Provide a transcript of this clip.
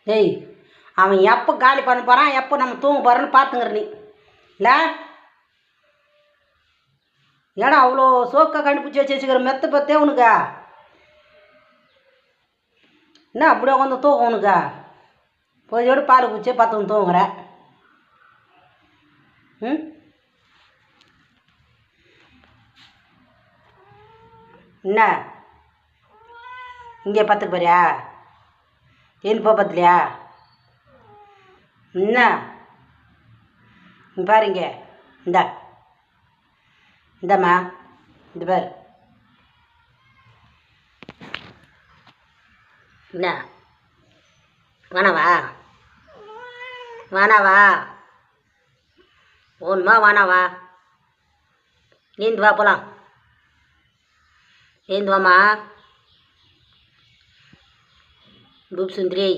டேய், அவன் எப்போ காலி பண்ண போகிறான், எப்போ நம்ம தூங்க போகிறோன்னு பார்த்துங்கிற நீ இல்லை. ஏன்னா அவ்வளோ சோக்கா கண்டுபிடிச்சி வச்சுக்கிற மெத்த பற்றே உனக்கா என்ன அப்படியே உட்காந்து தூக்கம் உனக்கா? போயோடு பால் குடிச்சே பார்த்து தூங்குற. ம், என்ன இங்கே பார்த்துக்க போறியா? ஏன் போக பார்த்துலையா? என்ன பாருங்க, இந்தம்மா, இந்த பாரு. என்ன வேணாவா? வேணாவா? ஒன்றுமா வேணாவா? ஏந்து வா போகலாம். ஏந்து வாம்மா. ரூப் சுந்தரி.